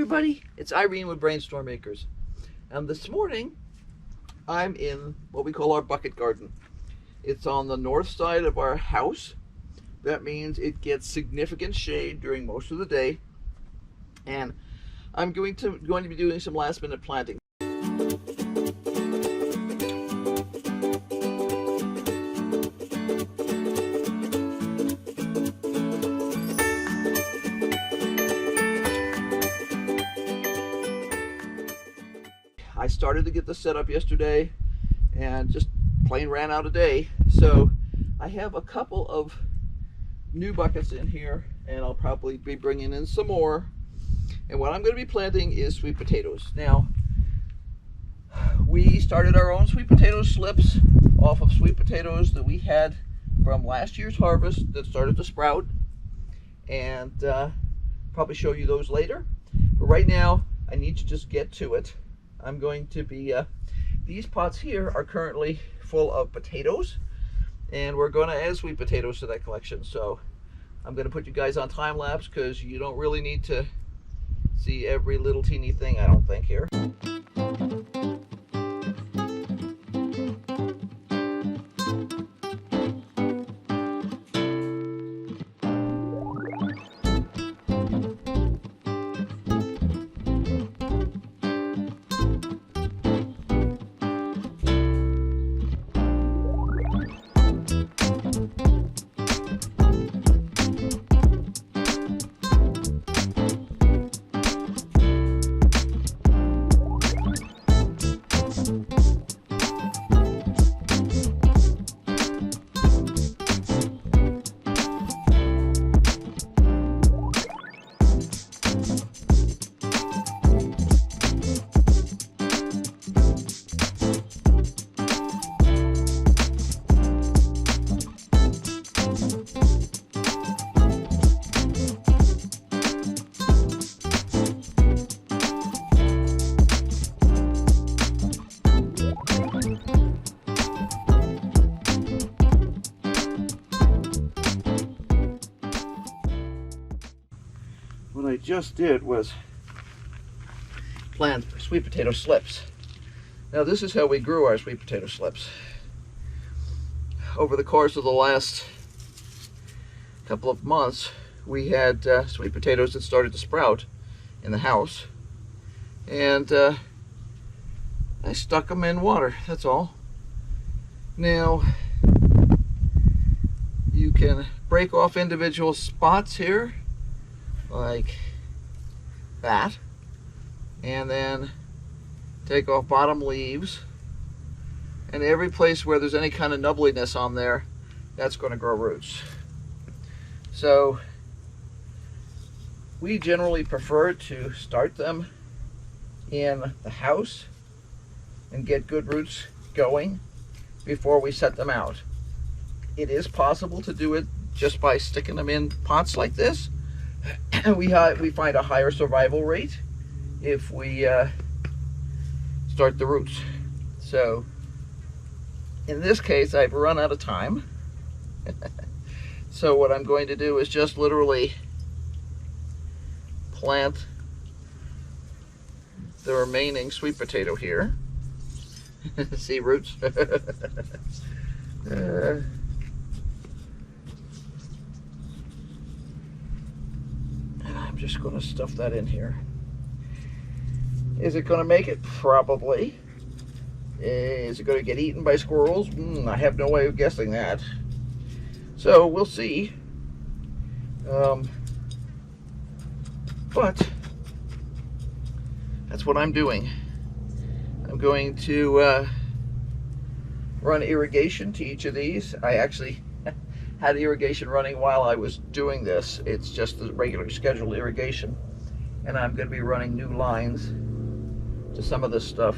everybody, it's Irene with BrainStormAcres. And this morning I'm in what we call our bucket garden. It's on the north side of our house. That means it gets significant shade during most of the day. And I'm going to be doing some last minute planting. I started to get this set up yesterday and just plain ran out of day. So I have a couple of new buckets in here and I'll probably be bringing in some more. And what I'm going to be planting is sweet potatoes. Now, we started our own sweet potato slips off of sweet potatoes that we had from last year's harvest that started to sprout. And probably show you those later. But right now, I need to just get to it. I'm going to be, these pots here are currently full of potatoes, and we're going to add sweet potatoes to that collection. So I'm going to put you guys on time lapse because you don't really need to see every little teeny thing, I don't think, here. What I just did was plant sweet potato slips. Now this is how we grew our sweet potato slips. Over the course of the last couple of months, we had sweet potatoes that started to sprout in the house. And I stuck them in water, that's all. Now, you can break off individual spots here, like that, and then take off bottom leaves, and every place where there's any kind of nubbliness on there, that's going to grow roots. So we generally prefer to start them in the house and get good roots going before we set them out. It is possible to do it just by sticking them in pots like this. We find a higher survival rate if we start the roots. So in this case, I've run out of time. So what I'm going to do is just literally plant the remaining sweet potato here. See roots? I'm just going to stuff that in here. Is it going to make it? Probably. Is it going to get eaten by squirrels? I have no way of guessing that. So we'll see. But that's what I'm doing. I'm going to run irrigation to each of these. I actually had irrigation running while I was doing this. It's just the regular scheduled irrigation. And I'm going to be running new lines to some of this stuff.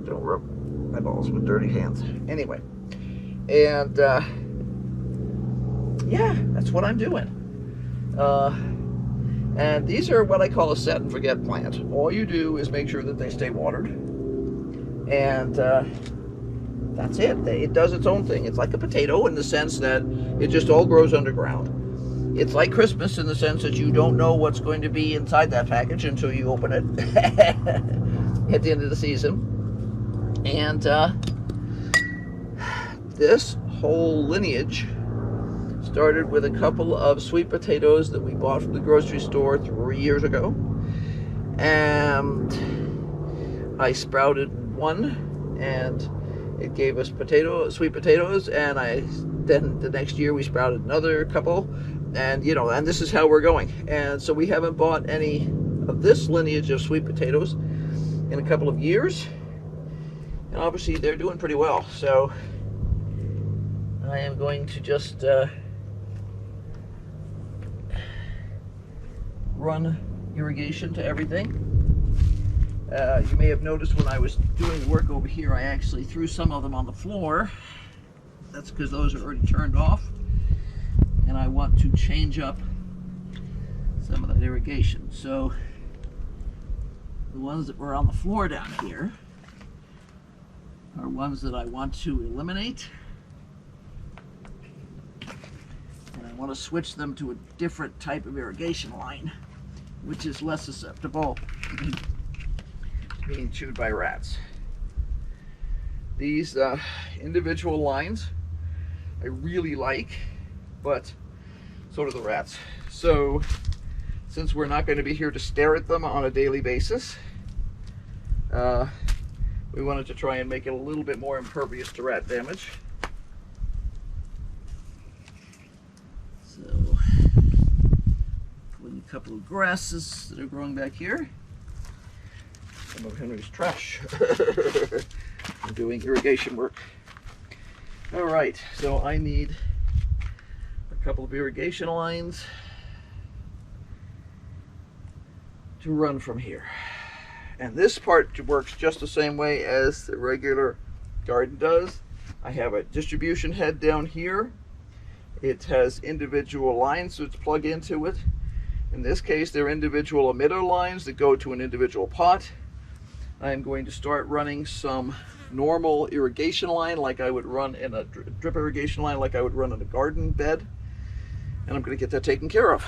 Don't rub my balls with dirty hands. Anyway. And yeah, that's what I'm doing. And these are what I call a set and forget plant. All you do is make sure that they stay watered. And that's it. It does its own thing. It's like a potato in the sense that it just all grows underground. It's like Christmas in the sense that you don't know what's going to be inside that package until you open it at the end of the season. And this whole lineage started with a couple of sweet potatoes that we bought from the grocery store 3 years ago. And I sprouted one, and it gave us sweet potatoes, and then the next year we sprouted another couple, and and this is how we're going. And so we haven't bought any of this lineage of sweet potatoes in a couple of years, and obviously they're doing pretty well. So I am going to just run irrigation to everything. You may have noticed when I was doing the work over here, I actually threw some of them on the floor. That's because those are already turned off, and I want to change up some of that irrigation. So the ones that were on the floor down here are ones that I want to eliminate, and I want to switch them to a different type of irrigation line, which is less susceptible to being chewed by rats. These individual lines I really like, but so do the rats. So since we're not going to be here to stare at them on a daily basis, we wanted to try and make it a little bit more impervious to rat damage. So pulling a couple of grasses that are growing back here. Some of Henry's trash. I'm doing irrigation work. All right, so I need a couple of irrigation lines to run from here. And this part works just the same way as the regular garden does. I have a distribution head down here. It has individual lines to plug into it. In this case, they're individual emitter lines that go to an individual pot. I'm going to start running some normal irrigation line like I would run in a drip irrigation line like I would run in a garden bed, and I'm going to get that taken care of.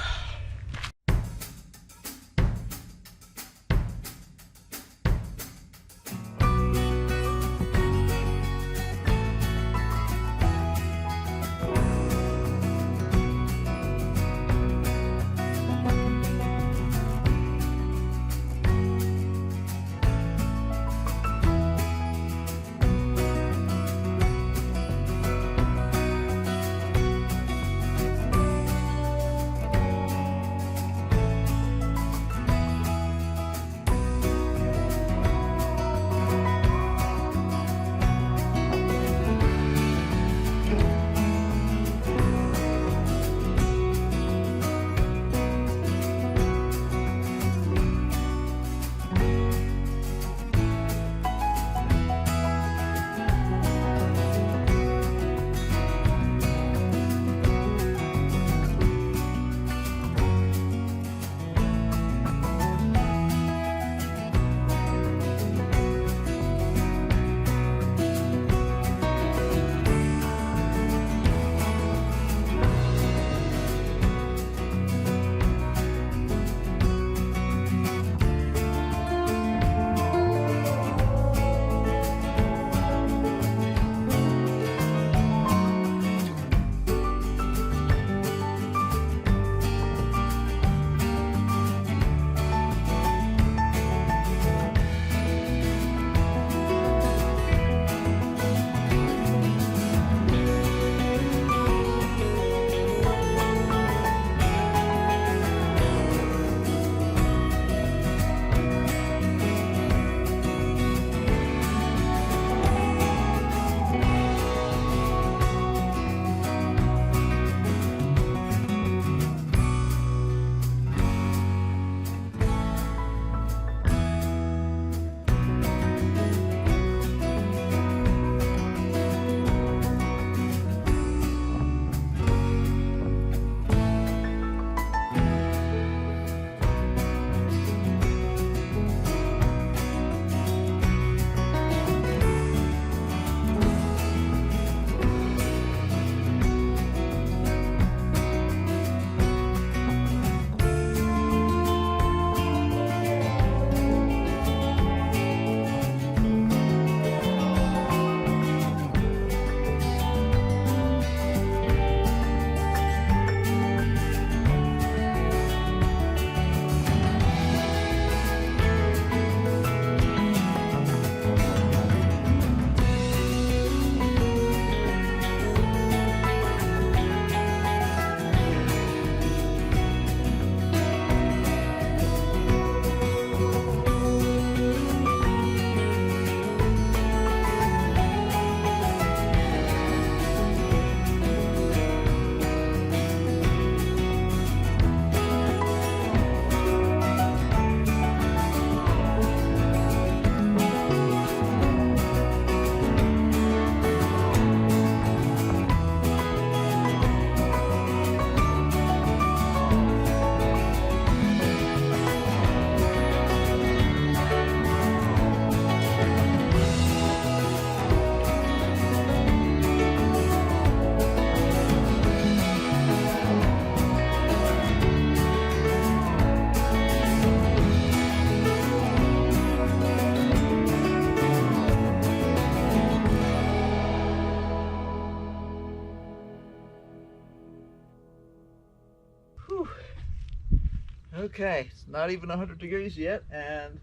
Okay, it's not even 100 degrees yet, and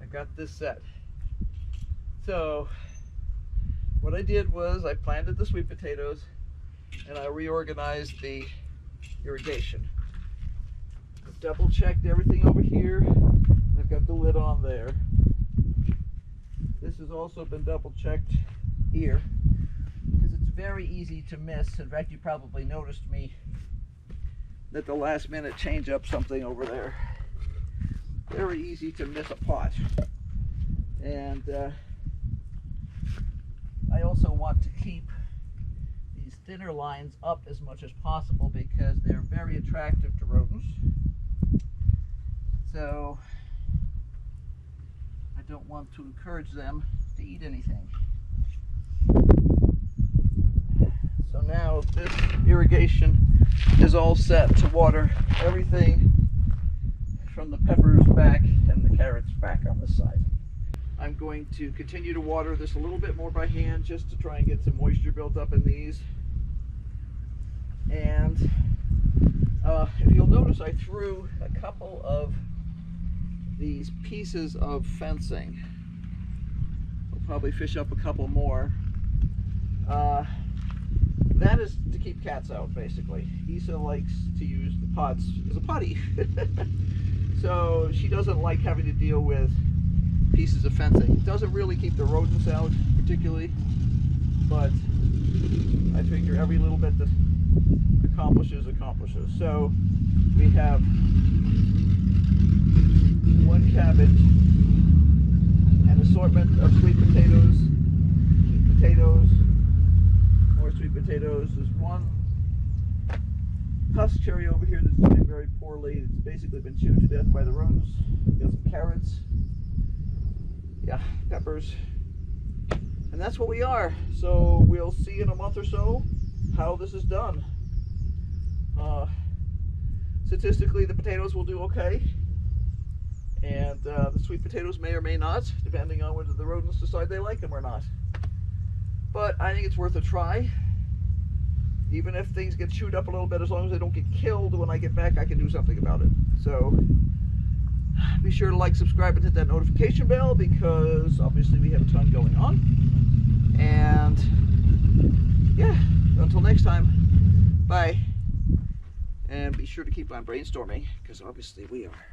I got this set. So what I did was I planted the sweet potatoes and I reorganized the irrigation. I've double checked everything over here. I've got the lid on there. This has also been double checked here because it's very easy to miss. In fact, you probably noticed me at the last minute change up something over there. Very easy to miss a pot. And I also want to keep these thinner lines up as much as possible because they're very attractive to rodents. So I don't want to encourage them to eat anything. So now this irrigation is all set to water everything from the peppers back and the carrots back on this side. I'm going to continue to water this a little bit more by hand just to try and get some moisture built up in these. And if you'll notice, I threw a couple of these pieces of fencing. I'll probably fish up a couple more. That is to keep cats out, basically. Isa likes to use the pots as a potty. So she doesn't like having to deal with pieces of fencing. It doesn't really keep the rodents out particularly, but I figure every little bit that accomplishes. So we have one cabbage, an assortment of sweet potatoes, more sweet potatoes. There's one husk cherry over here that's doing very poorly. It's basically been chewed to death by the rodents. We've got some carrots. Yeah, peppers. And that's what we are. So we'll see in a month or so how this is done. Statistically, the potatoes will do okay. And the sweet potatoes may or may not, depending on whether the rodents decide they like them or not. But I think it's worth a try. Even if things get chewed up a little bit, as long as they don't get killed, when I get back I can do something about it. So be sure to like, subscribe, and hit that notification bell because obviously we have a ton going on. And yeah, until next time, bye. And be sure to keep on brainstorming because obviously we are.